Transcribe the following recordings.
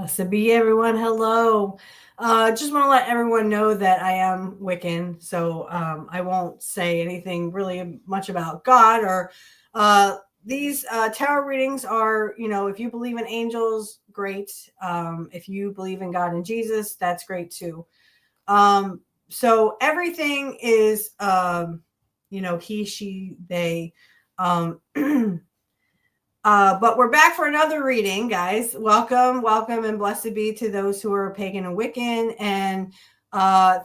Blessed be everyone. Hello. Just want to let everyone know that I am Wiccan, so I won't say anything really much about God or these tarot readings are, if you believe in angels, great. If you believe in God and Jesus, that's great too. So everything is, he, she, they. Um, but we're back for another reading, guys. Welcome, welcome, and blessed be to those who are pagan and Wiccan. And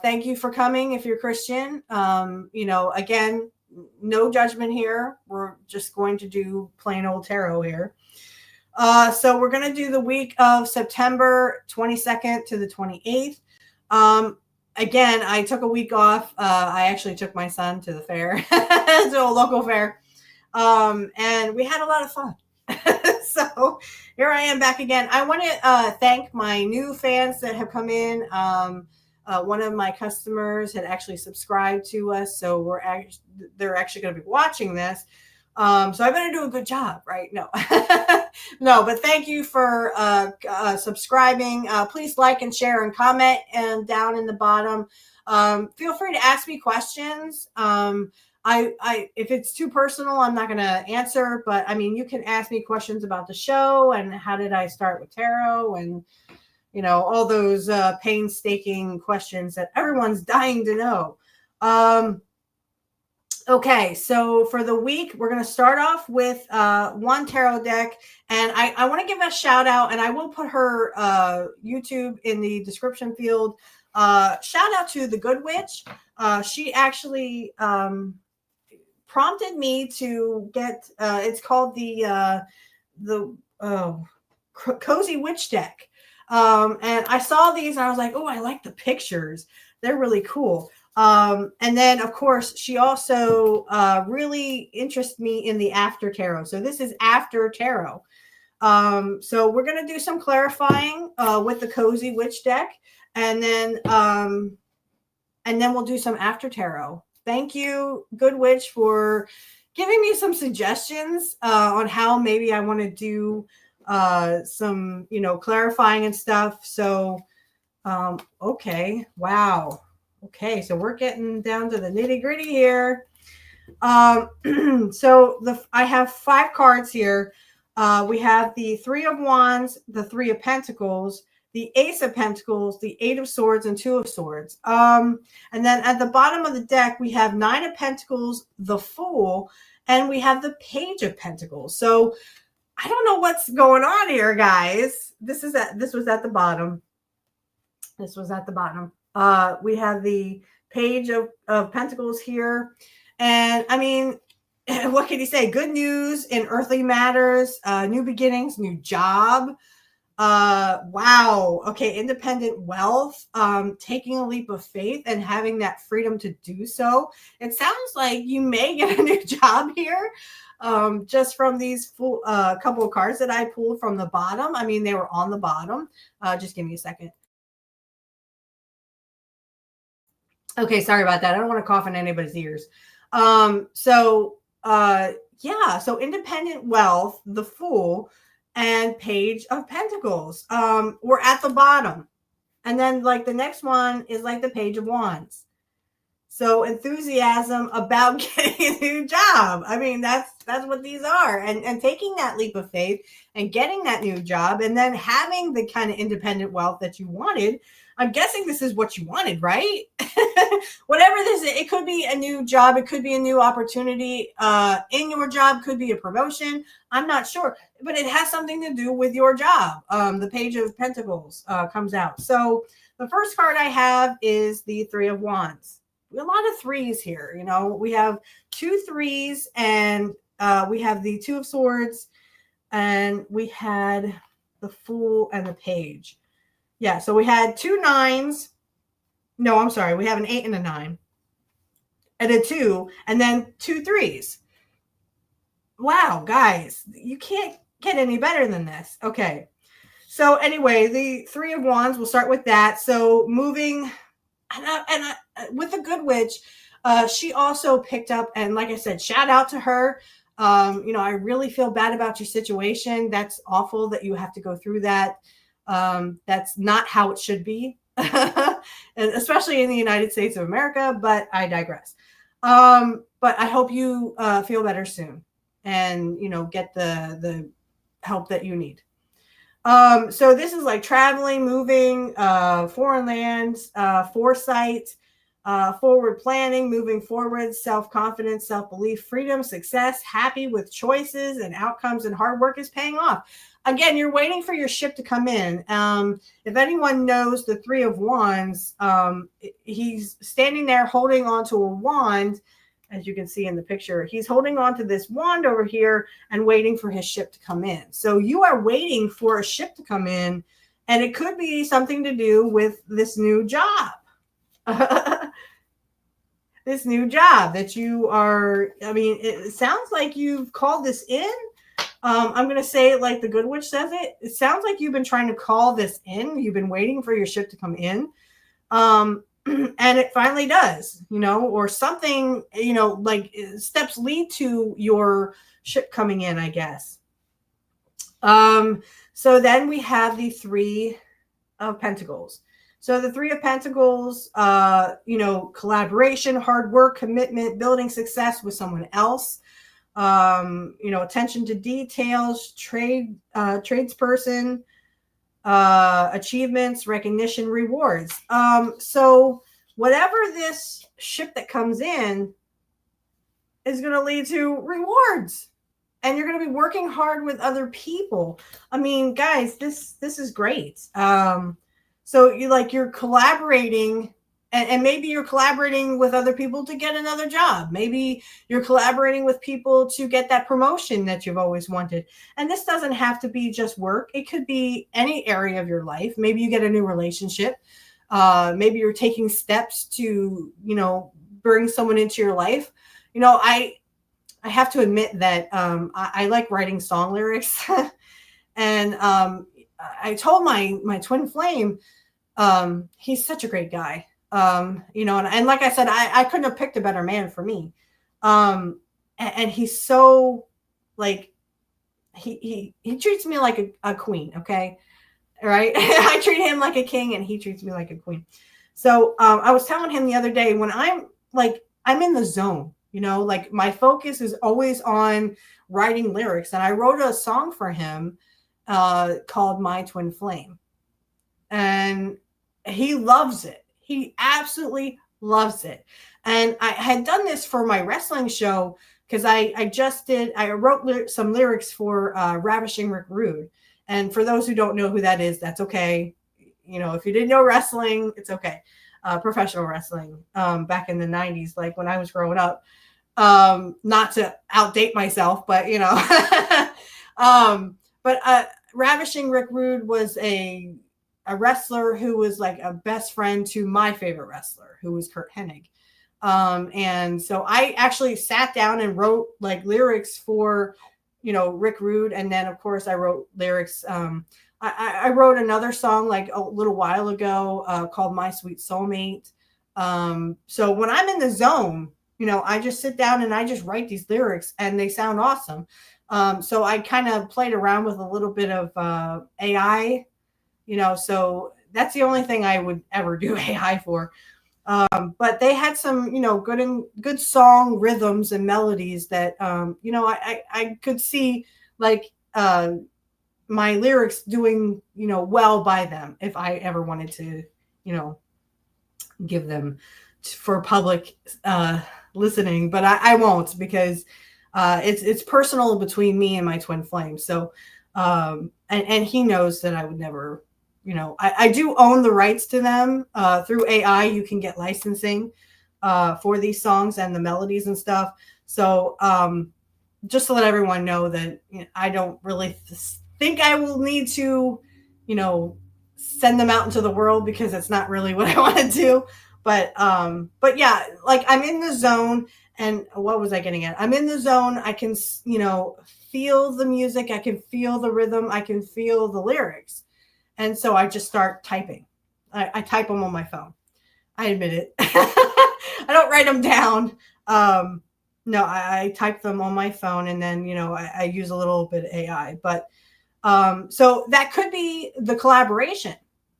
thank you for coming if you're Christian. Again, no judgment here. We're just going to do plain old tarot here. So we're going to do the week of September 22nd to the 28th. Again, I took a week off. I actually took my son to the fair, to a local fair. And we had a lot of fun. So here I am back again. I want to thank my new fans that have come in. One of my customers had actually subscribed to us, so they're actually going to be watching this. So I better do a good job, right? No, no, but thank you for subscribing. Please like and share and comment, and down in the bottom, feel free to ask me questions. If it's too personal, I'm not going to answer, but I mean, you can ask me questions about the show and how did I start with tarot and, all those painstaking questions that everyone's dying to know. Okay, so for the week, we're going to start off with one tarot deck, and I want to give a shout out, and I will put her YouTube in the description field. Shout out to the Good Witch. She actually prompted me to get it's called the Cozy Witch deck, and I saw these and I was like, oh, I like the pictures, they're really cool. And then of course she also really interested me in the after tarot, so this is after tarot. So we're going to do some clarifying with the Cozy Witch deck, and then we'll do some after tarot. Thank you, Good Witch, for giving me some suggestions on how maybe I want to do some, clarifying and stuff. So, okay. Wow. Okay. So we're getting down to the nitty gritty here. So I have 5 cards here. We have the 3 of Wands, the 3 of Pentacles, the Ace of Pentacles, the 8 of Swords, and 2 of Swords. And then at the bottom of the deck, we have 9 of Pentacles, the Fool, and we have the Page of Pentacles. So I don't know what's going on here, guys. This was at the bottom. This was at the bottom. We have the Page of Pentacles here. And I mean, what can you say? Good news in earthly matters, new beginnings, new job. Wow. Okay. Independent wealth, taking a leap of faith and having that freedom to do so. It sounds like you may get a new job here. Just from these couple of cards that I pulled from the bottom. I mean, they were on the bottom. Just give me a second. Okay. Sorry about that. I don't want to cough in anybody's ears. So independent wealth, the Fool, and Page of Pentacles. We're at the bottom. And then like the next one is like the Page of Wands. So enthusiasm about getting a new job. I mean, that's what these are. And taking that leap of faith and getting that new job and then having the kind of independent wealth that you wanted. I'm guessing this is what you wanted, right? Whatever this is, it could be a new job. It could be a new opportunity in your job. Could be a promotion. I'm not sure, but it has something to do with your job. The Page of Pentacles comes out. So the first card I have is the 3 of Wands. A lot of 3s here. We have 2 3s, and we have the 2 of Swords, and we had the Fool and the Page. Yeah, so we had 2 9s. No, I'm sorry. We have an 8 and a 9. And a 2, and then 2 3s. Wow, guys, you can't get any better than this. Okay. So anyway, the 3 of Wands, we'll start with that. So moving, and with the Good Witch, she also picked up, and like I said, shout out to her. I really feel bad about your situation. That's awful that you have to go through that. That's not how it should be, and especially in the United States of America, but I digress. But I hope you feel better soon and, get the help that you need. So this is like traveling, moving, foreign lands, foresight, forward planning, moving forward, self-confidence, self-belief, freedom, success, happy with choices and outcomes, and hard work is paying off. Again, you're waiting for your ship to come in. If anyone knows the Three of Wands, he's standing there holding onto a wand. As you can see in the picture, he's holding on to this wand over here and waiting for his ship to come in. So you are waiting for a ship to come in, and it could be something to do with this new job. This new job that you are, it sounds like you've called this in. I'm going to say it like the Good Witch says it. It sounds like you've been trying to call this in. You've been waiting for your ship to come in. And it finally does, or something, like steps lead to your ship coming in, I guess. So then we have the Three of Pentacles. So the Three of Pentacles, collaboration, hard work, commitment, building success with someone else, attention to details, tradesperson, achievements, recognition, rewards. So whatever this ship that comes in is going to lead to rewards, and you're going to be working hard with other people. Guys, this is great. So you're collaborating, and maybe you're collaborating with other people to get another job. Maybe you're collaborating with people to get that promotion that you've always wanted. And this doesn't have to be just work. It could be any area of your life. Maybe you get a new relationship. Maybe you're taking steps to, bring someone into your life. I have to admit that I like writing song lyrics. And I told my twin flame, he's such a great guy. And like I said, I couldn't have picked a better man for me. And he's so like, he treats me like a queen. Okay. All right. I treat him like a king and he treats me like a queen. So, I was telling him the other day, when I'm in the zone, like my focus is always on writing lyrics. And I wrote a song for him, called My Twin Flame, and he loves it. He absolutely loves it. And I had done this for my wrestling show because I wrote some lyrics for Ravishing Rick Rude. And for those who don't know who that is, that's okay. If you didn't know wrestling, it's okay. Professional wrestling, back in the 90s, like when I was growing up. Not to outdate myself, but Ravishing Rick Rude was a wrestler who was like a best friend to my favorite wrestler, who was Kurt Hennig. And so I actually sat down and wrote like lyrics for, Rick Rude. And then of course I wrote lyrics. I wrote another song like a little while ago, called My Sweet Soulmate. So when I'm in the zone, I just sit down and I just write these lyrics and they sound awesome. So I kind of played around with a little bit of AI, so that's the only thing I would ever do AI for. But they had some, good song rhythms and melodies that, I could see like my lyrics doing, well by them if I ever wanted to, give them for public listening. But I won't, because it's personal between me and my twin flame. So and he knows that I would never, I do own the rights to them. Through AI you can get licensing for these songs and the melodies and stuff. So just to let everyone know that I don't really think I will need to, send them out into the world, because it's not really what I want to do. But yeah, like I'm in the zone. And what was I getting at? I'm in the zone. I can, feel the music. I can feel the rhythm. I can feel the lyrics. And so I just start typing. I type them on my phone. I admit it. I don't write them down. No, I type them on my phone, and then, I use a little bit of AI. But So that could be the collaboration.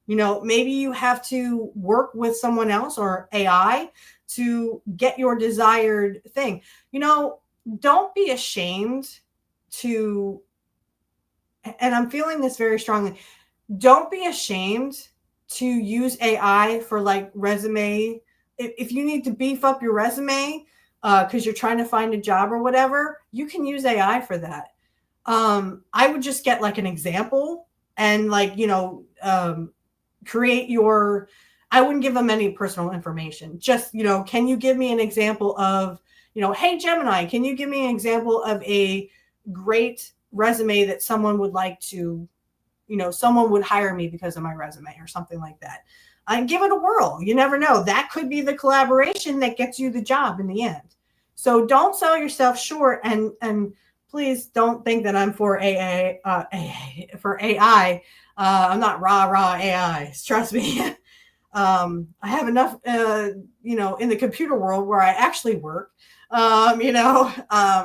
Maybe you have to work with someone else or AI to get your desired thing. Don't be ashamed to, and I'm feeling this very strongly. Don't be ashamed to use AI for like resume. If you need to beef up your resume because you're trying to find a job or whatever, you can use AI for that. I would just get like an example and like, create your, I wouldn't give them any personal information. Just, can you give me an example of, hey, Gemini, can you give me an example of a great resume that someone would like to, someone would hire me because of my resume or something like that. And give it a whirl. You never know. That could be the collaboration that gets you the job in the end. So don't sell yourself short, and please don't think that I'm for for AI. I'm not rah AI. Trust me. I have enough, in the computer world where I actually work. I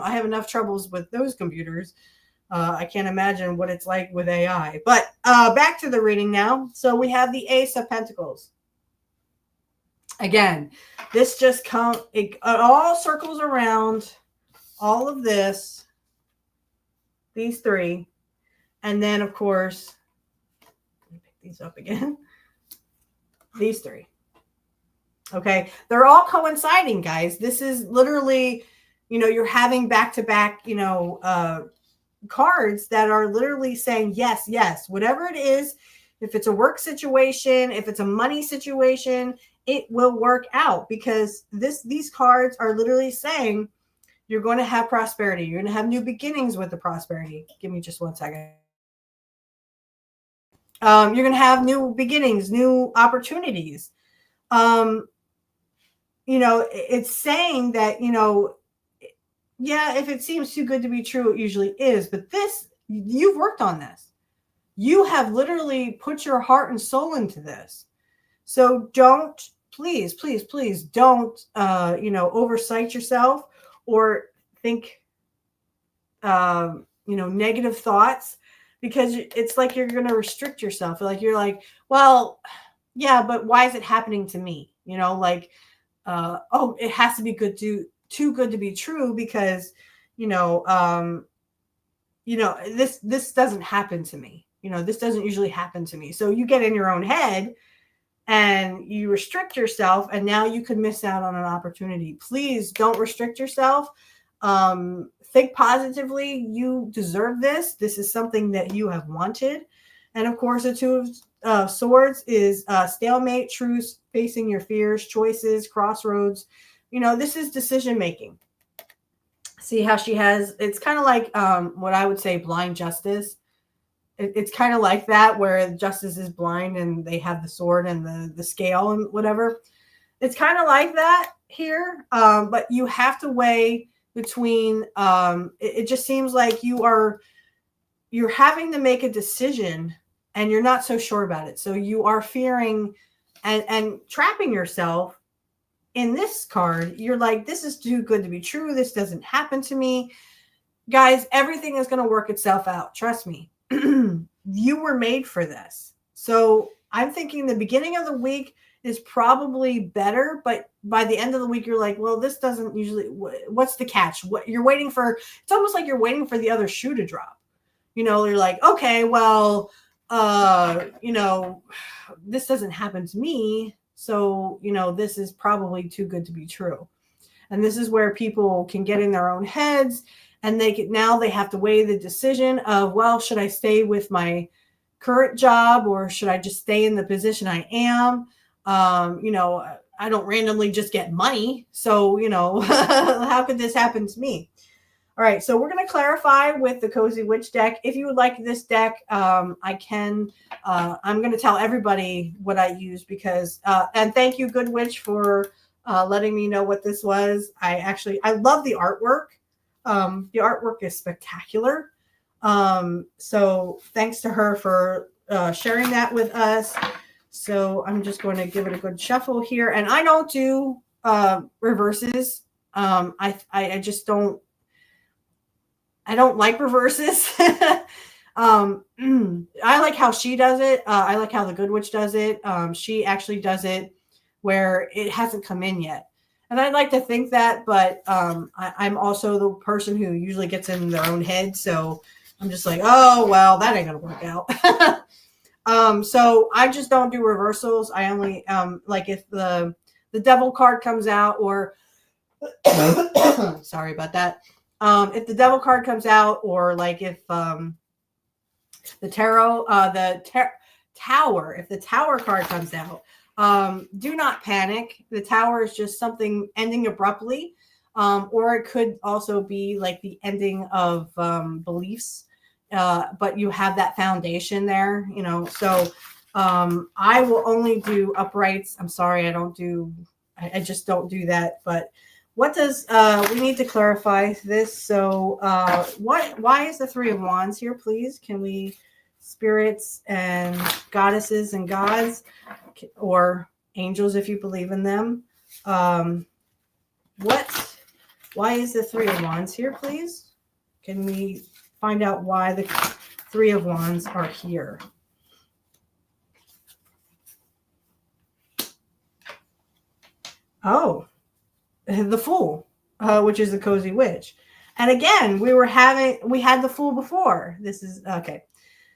have enough troubles with those computers. I can't imagine what it's like with AI. But back to the reading now. So we have the Ace of Pentacles. Again, this just it all circles around all of this, these three. And then, of course, let me pick these up again. These three. Okay. They're all coinciding, guys. This is literally, you're having back-to-back, cards that are literally saying yes, yes, whatever it is. If it's a work situation, if it's a money situation, it will work out, because these cards are literally saying you're going to have prosperity. You're going to have new beginnings with the prosperity. Give me just 1 second. You're going to have new beginnings, new opportunities. It's saying that, yeah, if it seems too good to be true, it usually is. But this, you've worked on this. You have literally put your heart and soul into this. So don't, please, please, please don't, oversight yourself or think, negative thoughts, because it's like you're going to restrict yourself. Like you're like, well, yeah, but why is it happening to me? It has to be too good to be true, because this doesn't happen to me. This doesn't usually happen to me. So you get in your own head and you restrict yourself, and now you could miss out on an opportunity. Please don't restrict yourself. Think positively. You deserve this. This is something that you have wanted. And of course, the Two of Swords is stalemate, truce, facing your fears, choices, crossroads. This is decision making. See how she has, it's kind of like what I would say blind justice. It's kind of like that, where justice is blind and they have the sword and the scale and whatever. It's kind of like that here, but you have to weigh between, it just seems like you're having to make a decision and you're not so sure about it. So you are fearing and trapping yourself in this card. You're like, this is too good to be true. This doesn't happen to me. Guys, everything is going to work itself out. Trust me. You were made for this. So I'm thinking the beginning of the week is probably better, but by the end of the week, you're like, well, this doesn't usually, what's the catch? What you're waiting for? It's almost like you're waiting for the other shoe to drop. You're like, okay, well, this doesn't happen to me. So, this is probably too good to be true. And this is where people can get in their own heads, and now they have to weigh the decision of, well, should I stay with my current job, or should I just stay in the position I am? I don't randomly just get money. So, how could this happen to me? All right, so we're going to clarify with the Cozy Witch deck. If you would like this deck, I'm going to tell everybody what I use, because, and thank you, Good Witch, for letting me know what this was. I love the artwork. The artwork is spectacular. So thanks to her for sharing that with us. So I'm just going to give it a good shuffle here. And I don't do reverses. I just don't. I don't like reverses. I like how she does it. I like how the Good Witch does it. She actually does it where it hasn't come in yet. And I'd like to think that, but I'm also the person who usually gets in their own head. So I'm just like, oh, well, that ain't going to work out. So I just don't do reversals. I only, like if the devil card comes out or, sorry about that. If the devil card comes out or like if the tarot, tower, if the tower card comes out, do not panic. The tower is just something ending abruptly, or it could also be like the ending of beliefs, but you have that foundation there, you know. So I will only do uprights. I'm sorry, I just don't do that. But what does we need to clarify this? So why is the Three of Wands here, please? Can we, spirits and goddesses and gods, or angels if you believe in them, why is the Three of Wands here, please? Can we find out why the Three of Wands are here? Oh, the Fool, which is the Cozy Witch. And again, we had the Fool before. This is okay.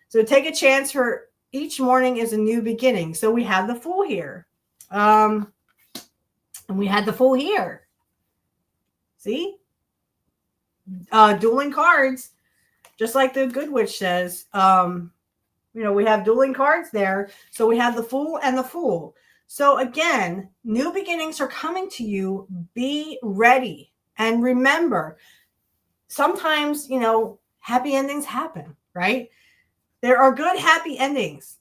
So take a chance, for each morning is a new beginning. So we have the Fool here. And we had the Fool here. See? Dueling cards, just like the Good Witch says. We have dueling cards there. So we have the Fool and the Fool. So again, new beginnings are coming to you. Be ready. And remember, sometimes, happy endings happen, right? There are good, happy endings.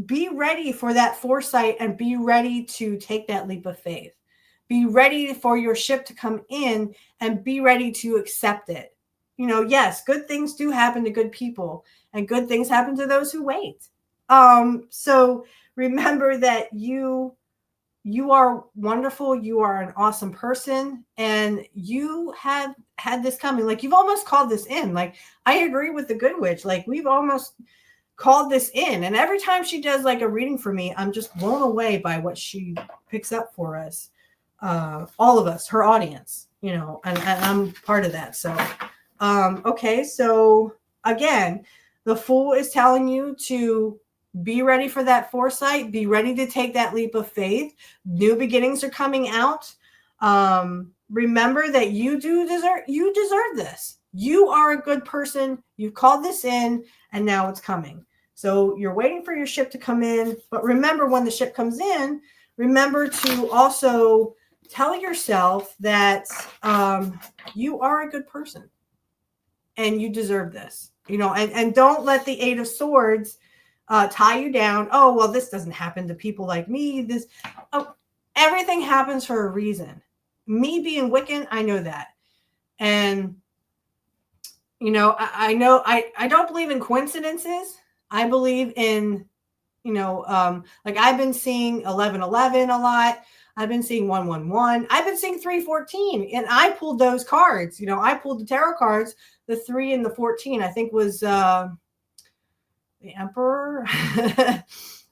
Be ready for that foresight and be ready to take that leap of faith. Be ready for your ship to come in and be ready to accept it. Yes, good things do happen to good people and good things happen to those who wait. So remember that you are wonderful. You are an awesome person and you have had this coming. Like, you've almost called this in. Like, I agree with the Good Witch. Like, we've almost called this in. And every time she does like a reading for me, I'm just blown away by what she picks up for us. All of us, her audience, and I'm part of that. So, okay. So again, the Fool is telling you to be ready for that foresight. Be ready to take that leap of faith. New beginnings are coming out. Remember that you deserve this. You are a good person. You called this in and now it's coming. So you're waiting for your ship to come in. But remember, when the ship comes in, remember to also tell yourself that you are a good person and you deserve this, and don't let the Eight of Swords tie you down. Oh, well, this doesn't happen to people like me. Everything happens for a reason. Me being Wiccan, I know that. And, I know I don't believe in coincidences. I believe in, like I've been seeing 1111 a lot. I've been seeing 111. I've been seeing 314. And I pulled those cards. I pulled the tarot cards. The 3 and the 14, I think, was the Emperor.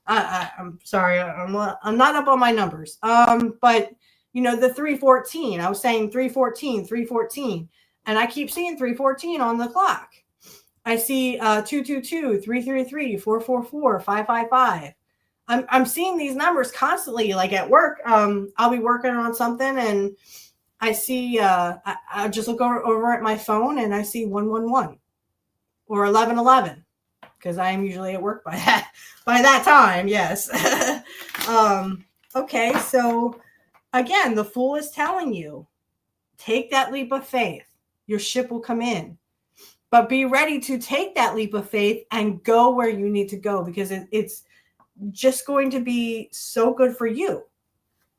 I'm sorry, I'm not up on my numbers. But the 314, I was saying 314, and I keep seeing 314 on the clock. I see 222, 333, 444, 555. I'm seeing these numbers constantly, like at work. I'll be working on something and I see I just look over at my phone and I see 111 or 1111. Because I am usually at work by that time. Yes. Okay. So again, the Fool is telling you, take that leap of faith. Your ship will come in, but be ready to take that leap of faith and go where you need to go, because it's just going to be so good for you.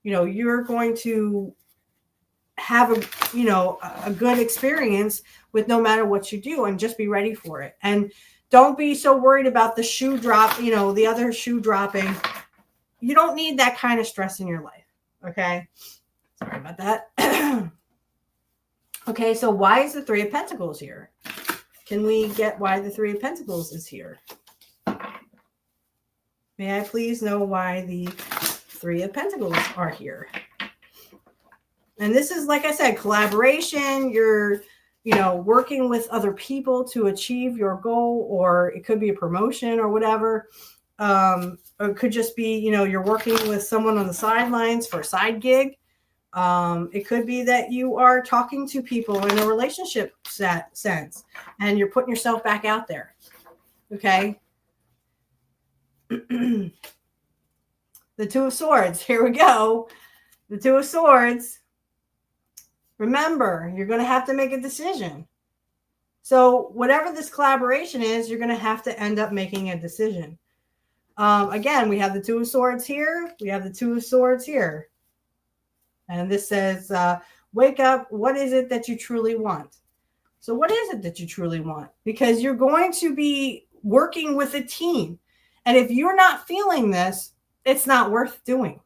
You're going to have a good experience with no matter what you do, and just be ready for it. And don't be so worried about the shoe drop, the other shoe dropping. You don't need that kind of stress in your life. Okay. Sorry about that. Okay, so why is the Three of Pentacles here? Can we get why the Three of Pentacles is here? May I please know why the Three of Pentacles are here? And this is, like I said, collaboration. You're, working with other people to achieve your goal, or it could be a promotion or whatever. Or it could just be, you're working with someone on the sidelines for a side gig. It could be that you are talking to people in a relationship sense, and you're putting yourself back out there. Okay. The Two of Swords. Here we go. The Two of Swords. Remember, you're going to have to make a decision. So whatever this collaboration is, you're going to have to end up making a decision. Again, we have the Two of Swords here. We have the Two of Swords here. And this says, wake up. What is it that you truly want? So what is it that you truly want? Because you're going to be working with a team. And if you're not feeling this, it's not worth doing.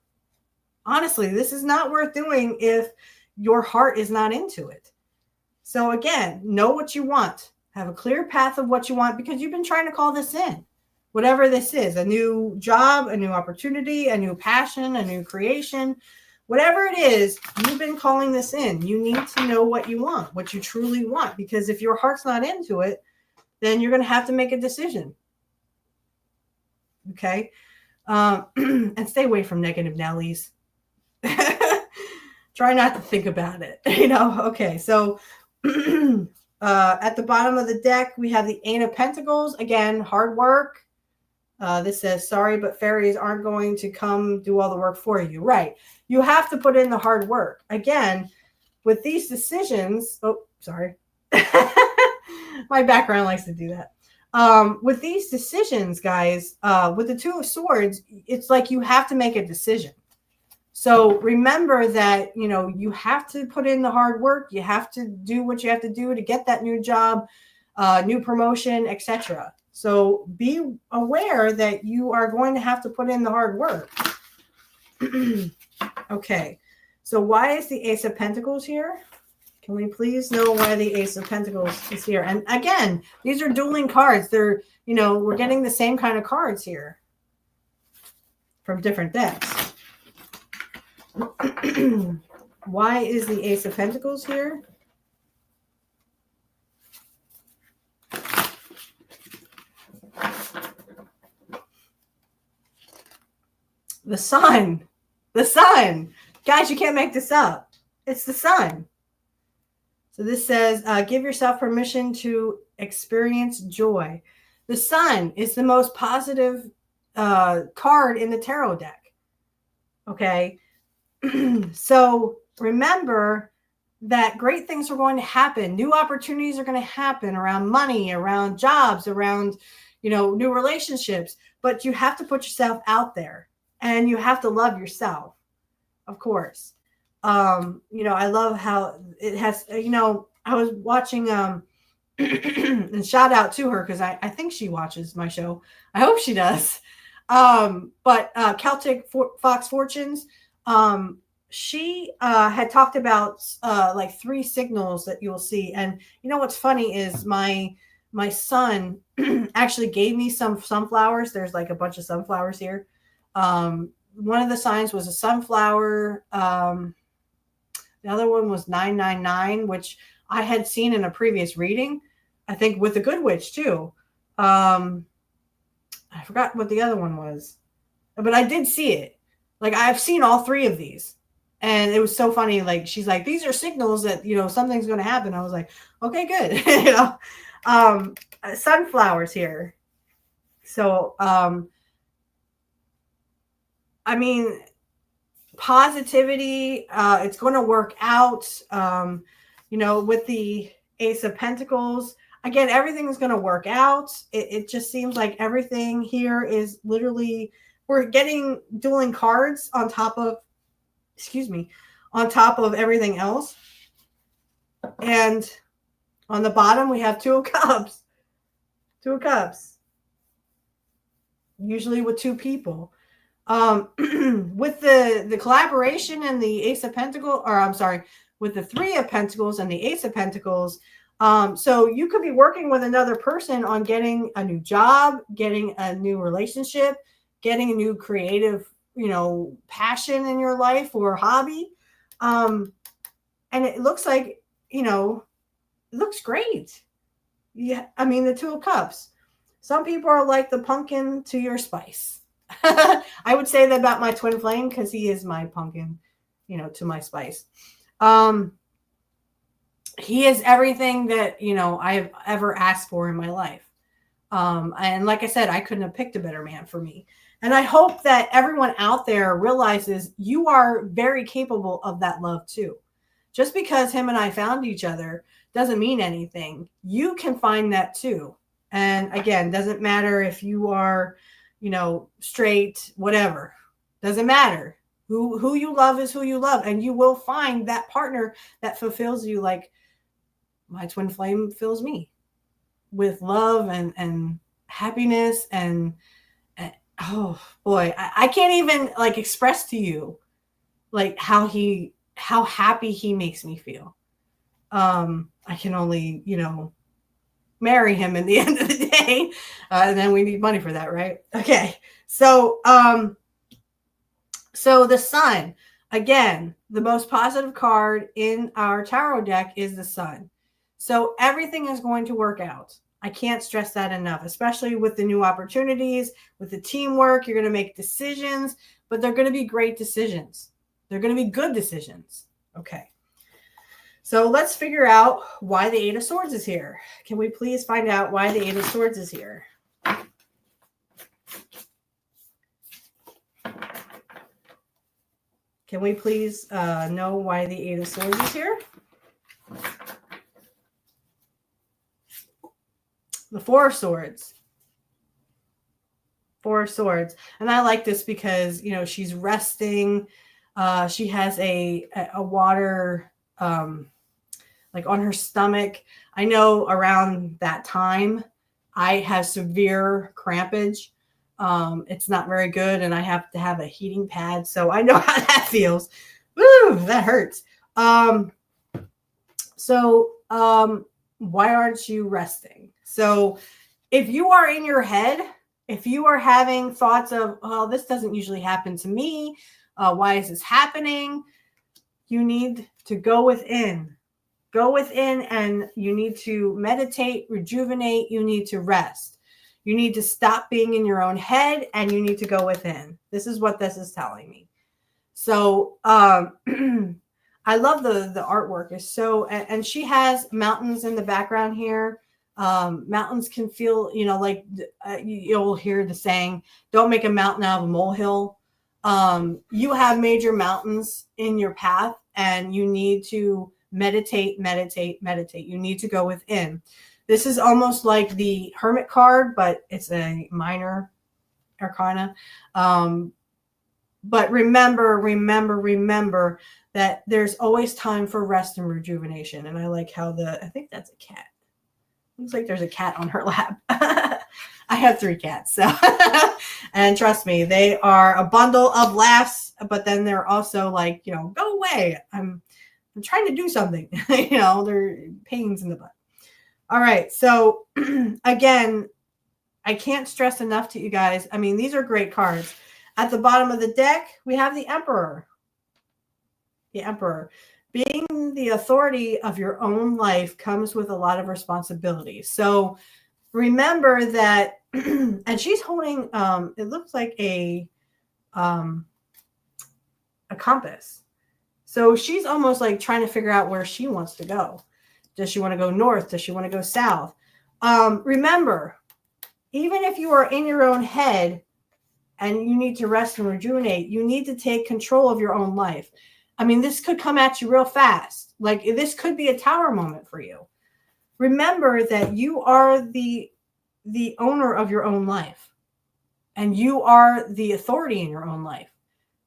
Honestly, this is not worth doing if your heart is not into it. So again, know what you want. Have a clear path of what you want, because you've been trying to call this in. Whatever this is, a new job, a new opportunity, a new passion, a new creation, whatever it is, you've been calling this in. You need to know what you want, what you truly want, because if your heart's not into it, then you're going to have to make a decision. Okay? And stay away from negative Nellies. Try not to think about it. Okay, so at the bottom of the deck, we have the Eight of Pentacles. Again, hard work. This says, sorry, but fairies aren't going to come do all the work for you. Right. You have to put in the hard work. Again, with these decisions, sorry. My background likes to do that. With these decisions, guys, with the Two of Swords, it's like you have to make a decision. So remember that, you have to put in the hard work. You have to do what you have to do to get that new job, new promotion, etc. So be aware that you are going to have to put in the hard work. Okay. So why is the Ace of Pentacles here? Can we please know why the Ace of Pentacles is here? And again, these are dueling cards. They're, we're getting the same kind of cards here from different decks. Why is the Ace of Pentacles here? The sun. The sun. Guys, you can't make this up. It's the sun. So this says, give yourself permission to experience joy. The sun is the most positive card in the tarot deck. Okay. So remember that great things are going to happen. New opportunities are going to happen around money, around jobs, around, new relationships. But you have to put yourself out there, and you have to love yourself, of course. I love how it has, I was watching, and shout out to her, because I think she watches my show. I hope she does. But Celtic Fox Fortunes, she had talked about like 3 signals that you'll see. And what's funny is my son actually gave me some sunflowers. There's like a bunch of sunflowers here. One of the signs was a sunflower. The other one was 999, which I had seen in a previous reading, I think with the Good Witch too. I forgot what the other one was, but I did see it. Like, I've seen all 3 of these, and it was so funny. Like, she's like, these are signals that, something's going to happen. I was like, okay, good. Sunflowers here. So, I mean, positivity, it's going to work out, with the Ace of Pentacles. Again, everything is going to work out. It just seems like everything here is literally, we're getting dueling cards on top of everything else. And on the bottom, we have 2 of Cups. 2 of Cups. Usually with 2 people. With the collaboration and the Ace of Pentacles, or I'm sorry, with the Three of Pentacles and the Ace of Pentacles. So you could be working with another person on getting a new job, getting a new relationship, getting a new creative, passion in your life or hobby. And it looks like, it looks great. Yeah. I mean, the Two of Cups. Some people are like the pumpkin to your spice. I would say that about my twin flame because he is my pumpkin, to my spice. He is everything that, I've ever asked for in my life. And like I said, I couldn't have picked a better man for me. And I hope that everyone out there realizes you are very capable of that love too. Just because him and I found each other doesn't mean anything. You can find that too. And again, doesn't matter if you are, straight, whatever. Doesn't matter. Who you love is who you love. And you will find that partner that fulfills you like my twin flame fills me with love and happiness. And oh boy, I can't even like express to you like how happy he makes me feel. I can only, marry him in the end of the day. And then we need money for that, right? Okay. So the Sun, again, the most positive card in our tarot deck is the Sun. So everything is going to work out. I can't stress that enough, especially with the new opportunities, with the teamwork. You're going to make decisions, but they're going to be great decisions. They're going to be good decisions. Okay. So let's figure out why the Eight of Swords is here. Can we please find out why the Eight of Swords is here? Can we please know why the Eight of Swords is here? The Four of Swords. Four of Swords. And I like this because, she's resting. She has a water... like on her stomach. I know around that time I have severe crampage. It's not very good and I have to have a heating pad. So I know how that feels. Woo, that hurts. Why aren't you resting? So if you are in your head, if you are having thoughts of, oh, this doesn't usually happen to me. Why is this happening? You need to go within. Go within and you need to meditate, rejuvenate. You need to rest. You need to stop being in your own head and you need to go within. This is what this is telling me. So I love the artwork. Is so, and she has mountains in the background here. Mountains can feel, like you'll hear the saying, don't make a mountain out of a molehill. You have major mountains in your path and you need to meditate. You need to go within. This is almost like the Hermit card, but it's a minor arcana. But remember that there's always time for rest and rejuvenation. And I like how I think that's a cat. Looks like there's a cat on her lap. I have 3 cats. So, and trust me, they are a bundle of laughs, but then they're also like, go away. I'm trying to do something. They're pains in the butt. All right. So again, I can't stress enough to you guys. I mean, these are great cards. At the bottom of the deck, we have the Emperor. The Emperor. Being the authority of your own life comes with a lot of responsibility. So remember that, and she's holding, it looks like a compass. So she's almost like trying to figure out where she wants to go. Does she want to go north? Does she want to go south? Remember, even if you are in your own head and you need to rest and rejuvenate, you need to take control of your own life. I mean, this could come at you real fast. Like this could be a tower moment for you. Remember that you are the owner of your own life and you are the authority in your own life.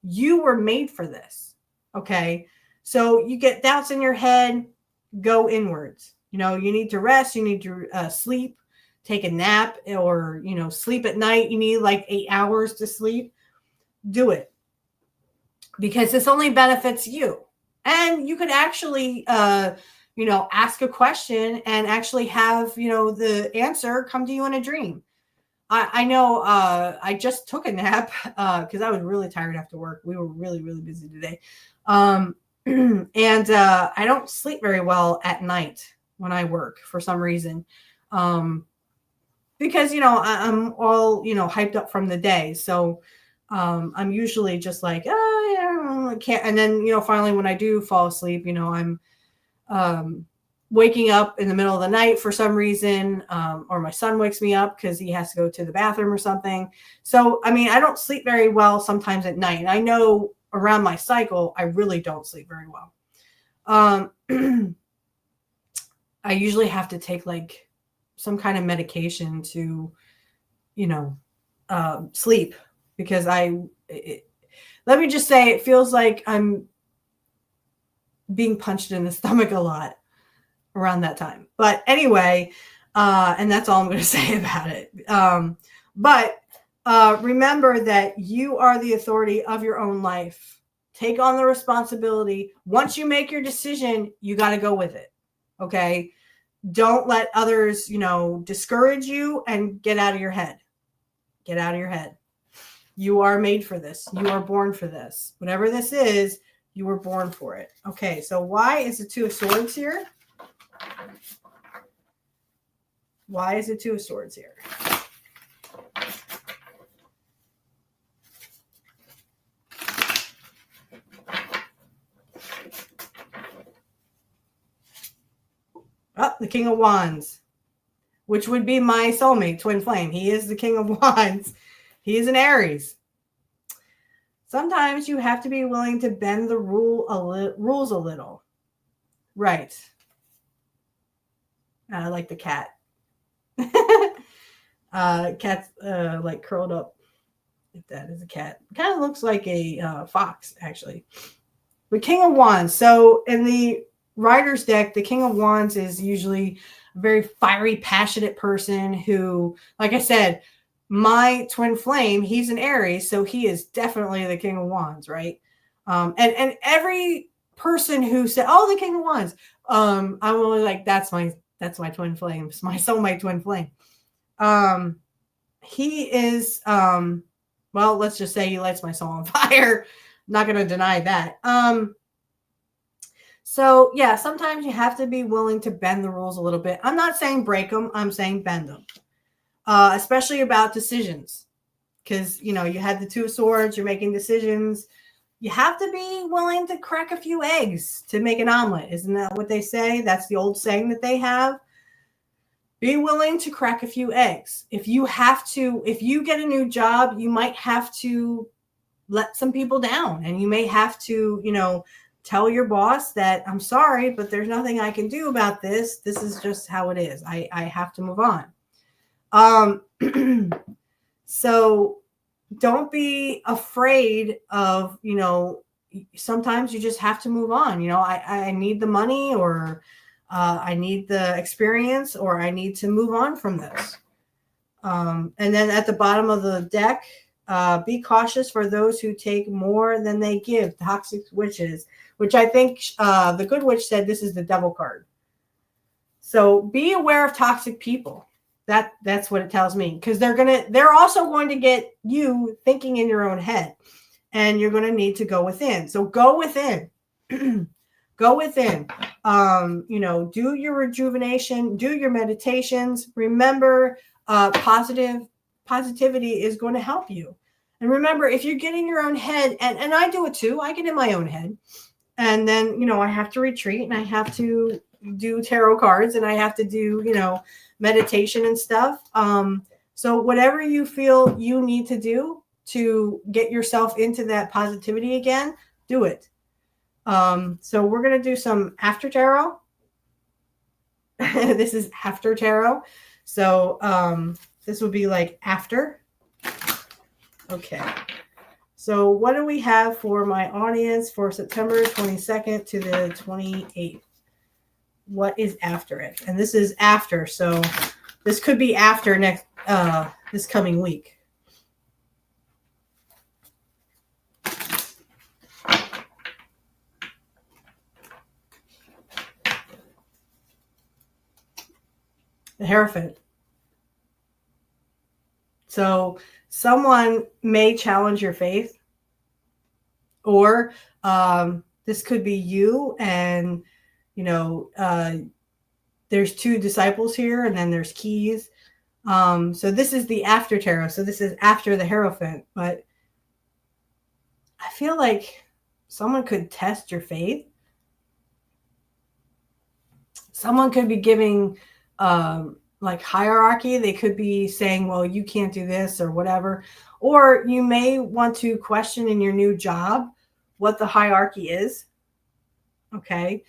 You were made for this. Okay. So you get doubts in your head, go inwards. You need to rest. You need to sleep, take a nap or, sleep at night. You need like 8 hours to sleep. Do it because this only benefits you. And you could actually, ask a question and actually have, the answer come to you in a dream. I know I just took a nap because I was really tired after work. We were really, really busy today. And I don't sleep very well at night when I work for some reason. Because, I'm all, hyped up from the day. So I'm usually just like, oh, yeah, I can't. And then, finally, when I do fall asleep, I'm waking up in the middle of the night for some reason, or my son wakes me up because he has to go to the bathroom or something. So, I mean, I don't sleep very well sometimes at night. And I know around my cycle, I really don't sleep very well. I usually have to take like some kind of medication to, sleep because let me just say, it feels like I'm being punched in the stomach a lot around that time. But anyway, and that's all I'm going to say about it. But remember that you are the authority of your own life. Take on the responsibility. Once you make your decision, you got to go with it. Okay. Don't let others, discourage you, and get out of your head. Get out of your head. You are made for this. You are born for this. Whatever this is, you were born for it. Okay. So why is the Two of Swords here? Why is the Two of Swords here? Oh, the King of Wands, which would be my soulmate, twin flame. He is the King of Wands. He is an Aries. Sometimes you have to be willing to bend the rules a little. Right. I like the cat. Cat's like curled up. If that is a cat. Kind of looks like a fox, actually. The King of Wands. So in the Rider's deck, the King of Wands is usually a very fiery, passionate person who, like I said, my twin flame, he's an Aries, so he is definitely the King of Wands, right? And every person who said, "Oh, the King of Wands," I'm only like, that's my twin flame, it's my soulmate twin flame. He is, well, let's just say he lights my soul on fire. I'm not going to deny that. So yeah, sometimes you have to be willing to bend the rules a little bit. I'm not saying break them. I'm saying bend them. Especially about decisions, because you had the Two of Swords, you're making decisions. You have to be willing to crack a few eggs to make an omelet. Isn't that what they say? That's the old saying that they have. Be willing to crack a few eggs. If you get a new job, you might have to let some people down, and you may have to, tell your boss that, I'm sorry, but there's nothing I can do about this. This is just how it is. I have to move on. So don't be afraid of, sometimes you just have to move on. I need the money, or I need the experience, or I need to move on from this. And then at the bottom of the deck, be cautious for those who take more than they give. Toxic witches, which I think the Good Witch said this is the devil card. So be aware of toxic people. That's what it tells me, because they're also going to get you thinking in your own head, and you're going to need to go within. So go within. Go within. Do your rejuvenation, do your meditations. Remember, positivity is going to help you. And remember, if you're getting your own head, and I do it too, I get in my own head, and then I have to retreat, and I have to do tarot cards, and I have to do meditation and stuff. So whatever you feel you need to do to get yourself into that positivity again, do it. So we're going to do some after tarot. This is after tarot. So this would be like after. Okay. So what do we have for my audience for September 22nd to the 28th? What is after it? And this is after. So this could be after this coming week. the Hierophant. So someone may challenge your faith, or this could be you, and there's two disciples here, and then there's keys. So this is the after tarot. So this is after the Hierophant, but I feel like someone could test your faith. Someone could be giving like hierarchy. They could be saying, well, you can't do this or whatever. Or you may want to question in your new job what the hierarchy is. Okay.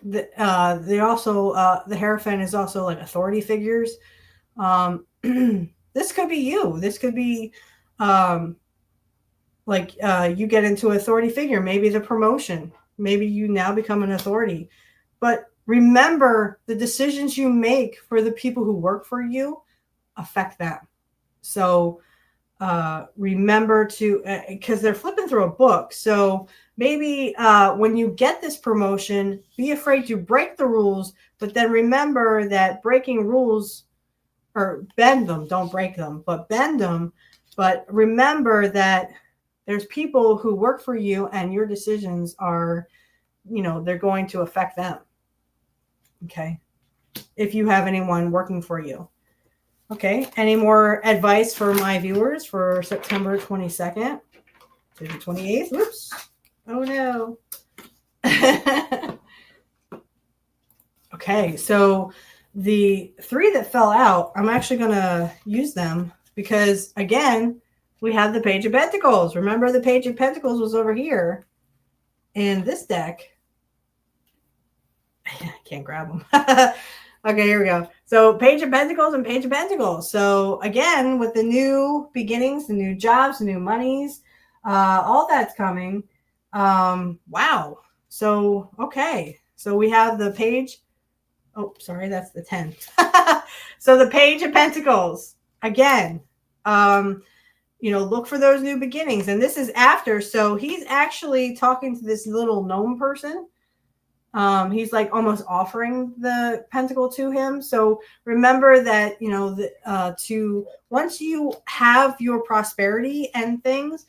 They also the Hierophant is also like authority figures. This could be you. This could be you get into authority figure, maybe the promotion, maybe you now become an authority. But remember, the decisions you make for the people who work for you affect them. So remember to, because they're flipping through a book. So maybe when you get this promotion, be afraid to break the rules, but then remember that breaking rules, or bend them, don't break them, but bend them. But remember that there's people who work for you, and your decisions are, they're going to affect them. Okay. If you have anyone working for you. Okay. Any more advice for my viewers for September 22nd to the 28th? Whoops. Oh no. Okay. So the three that fell out, I'm actually going to use them because, again, we have the Page of Pentacles. Remember, the Page of Pentacles was over here in this deck. I can't grab them. Okay, here we go. So Page of Pentacles and Page of Pentacles. So again, with the new beginnings, the new jobs, the new monies, all that's coming. Wow. So, okay. So we have the Page. Oh, sorry, that's the 10. So the Page of Pentacles. Again, look for those new beginnings. And this is after. So he's actually talking to this little gnome person. He's like almost offering the pentacle to him. So remember that, once you have your prosperity and things,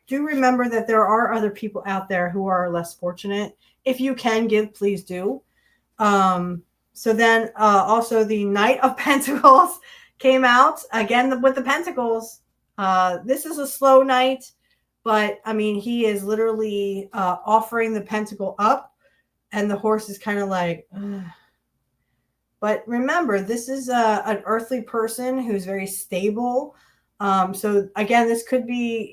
do remember that there are other people out there who are less fortunate. If you can give, please do. So then also the Knight of Pentacles came out again with the Pentacles. This is a slow knight, but I mean, he is literally offering the pentacle up. And the horse is kind of like, ugh. But remember, this is an earthly person who's very stable. So again, this could be,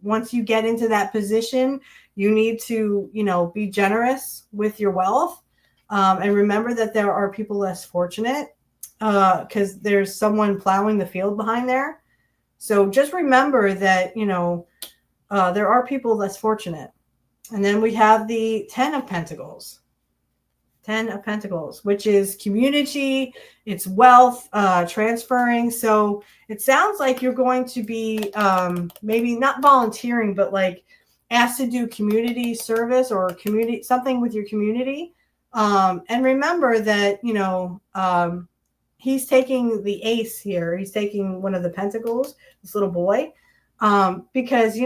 once you get into that position, you need to, be generous with your wealth. And remember that there are people less fortunate because there's someone plowing the field behind there. So just remember that, there are people less fortunate. And then we have the 10 of Pentacles. 10 of Pentacles, which is community, it's wealth, transferring. So it sounds like you're going to be maybe not volunteering, but like asked to do community service or community something with your community. And remember that, he's taking the ace here. He's taking one of the pentacles, this little boy, because,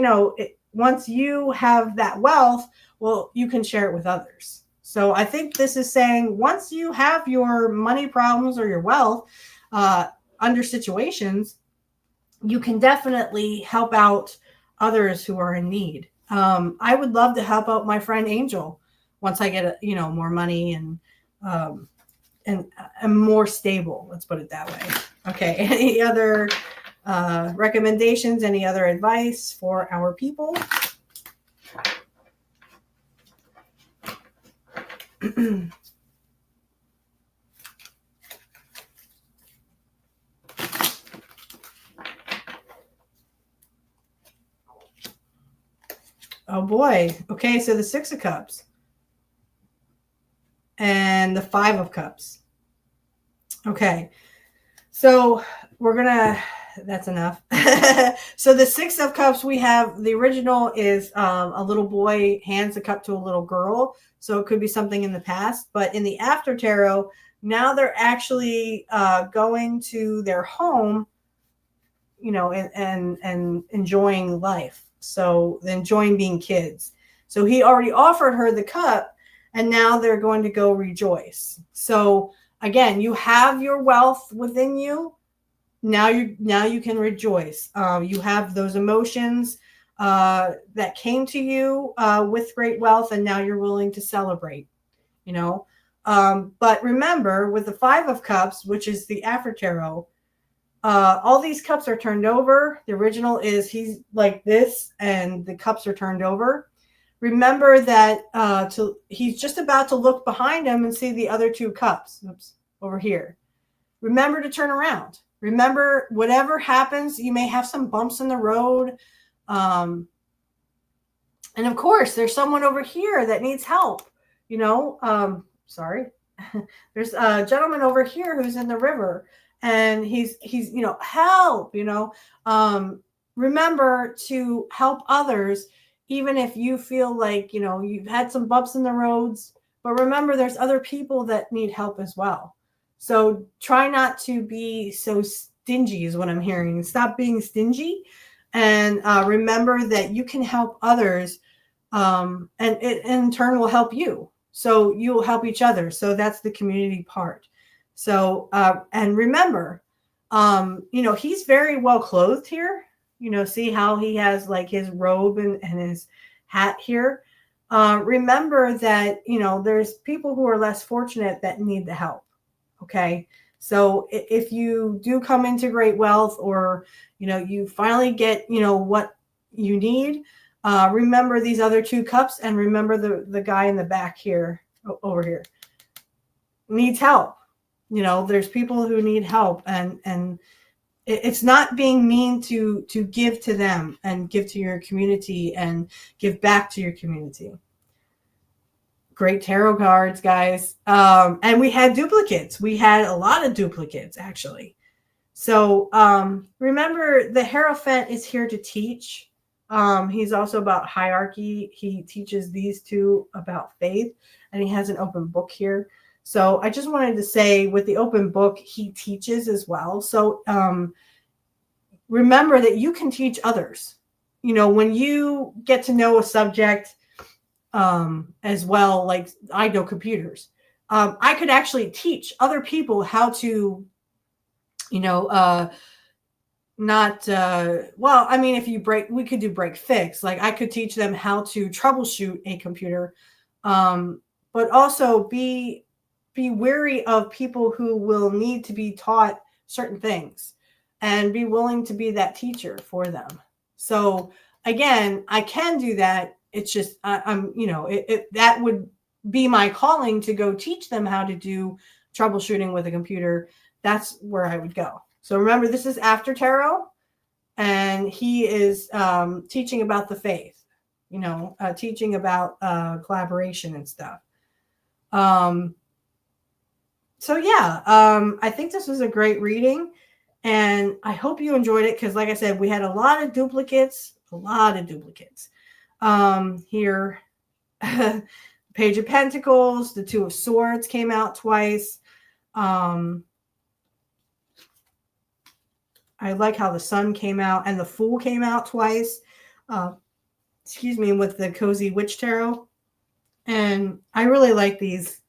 once you have that wealth, well, you can share it with others. So I think this is saying once you have your money problems or your wealth under situations, you can definitely help out others who are in need. I would love to help out my friend Angel once I get, more money and I'm more stable. Let's put it that way. Okay. Any other recommendations, any other advice for our people? Oh boy. Okay, so the 6 of Cups and the 5 of Cups. Okay, so we're gonna That's enough. So the Six of Cups, we have the original is a little boy hands the cup to a little girl. So it could be something in the past. But in the after tarot, now they're actually going to their home, and enjoying life. So enjoying being kids. So he already offered her the cup, and now they're going to go rejoice. So again, you have your wealth within you. Now you can rejoice. You have those emotions that came to you with great wealth, and now you're willing to celebrate. You know, but remember, with the Five of Cups, which is the after tarot, all these cups are turned over. The original is he's like this, and the cups are turned over. Remember that he's just about to look behind him and see the other two cups. Oops, over here. Remember to turn around. Remember, whatever happens, you may have some bumps in the road. And of course, there's someone over here that needs help. Sorry. There's a gentleman over here who's in the river, and he's help. Remember to help others, even if you feel like you've had some bumps in the roads. But remember, there's other people that need help as well. So try not to be so stingy, is what I'm hearing. Stop being stingy, and remember that you can help others, and it in turn will help you. So you will help each other. So that's the community part. So and remember, he's very well clothed here. See how he has like his robe and his hat here. Remember that there's people who are less fortunate that need the help. Okay. So if you do come into great wealth, or, you finally get, what you need, remember these other two cups, and remember the guy in the back here, over here, needs help. There's people who need help, and it's not being mean to give to them and give to your community and give back to your community. Great tarot cards, guys. And we had duplicates. We had a lot of duplicates, actually. So remember, the Hierophant is here to teach. He's also about hierarchy. He teaches these two about faith, and he has an open book here. So I just wanted to say, with the open book, he teaches as well. So remember that you can teach others. When you get to know a subject, as well, like I know computers, I could actually teach other people how to, not well, I mean, if you we could do break fix. Like I could teach them how to troubleshoot a computer, but also be wary of people who will need to be taught certain things, and be willing to be that teacher for them. So again, I can do that. It's just I'm that would be my calling, to go teach them how to do troubleshooting with a computer. That's where I would go. So remember, this is after tarot, and he is teaching about the faith, teaching about collaboration and stuff. So yeah, I think this was a great reading, and I hope you enjoyed it, because like I said, we had a lot of duplicates. Here, Page of Pentacles, the Two of Swords came out twice. I like how the Sun came out, and the Fool came out twice. With the Cozy Witch Tarot. And I really like these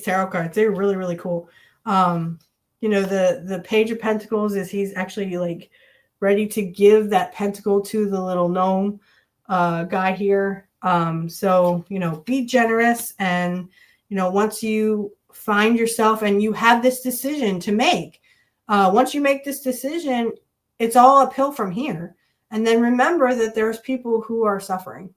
tarot cards. They're really, really cool. The Page of Pentacles is he's actually like ready to give that pentacle to the little gnome guy here. So be generous, and once you find yourself and you have this decision to make, once you make this decision, it's all uphill from here. And then remember that there's people who are suffering.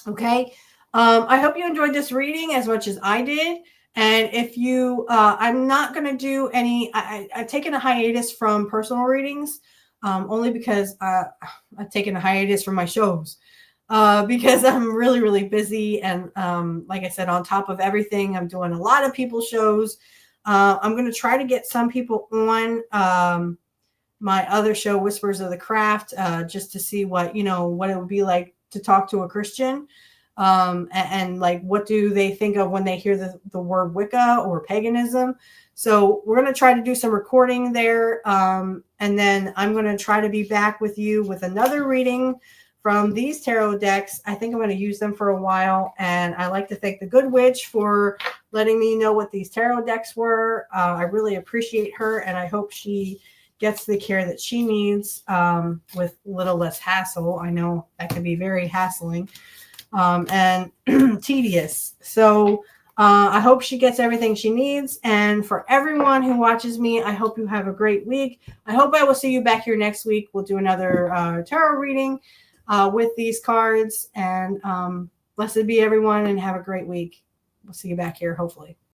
Okay. I hope you enjoyed this reading as much as I did. And if you, I'm not going to do any, I've taken a hiatus from personal readings, only because I've taken a hiatus from my shows, because I'm really, really busy. And like I said, on top of everything, I'm doing a lot of people's shows. I'm going to try to get some people on my other show, Whispers of the Craft, just to see what, what it would be like to talk to a Christian. And like, what do they think of when they hear the word Wicca or paganism? So we're going to try to do some recording there. And then I'm going to try to be back with you with another reading from these tarot decks. I think I'm going to use them for a while. And I like to thank the Good Witch for letting me know what these tarot decks were. I really appreciate her, and I hope she gets the care that she needs with a little less hassle. I know that can be very hassling and tedious. So I hope she gets everything she needs. And for everyone who watches me, I hope you have a great week. I hope I will see you back here next week. We'll do another tarot reading with these cards. And blessed be everyone, and have a great week. We'll see you back here, hopefully.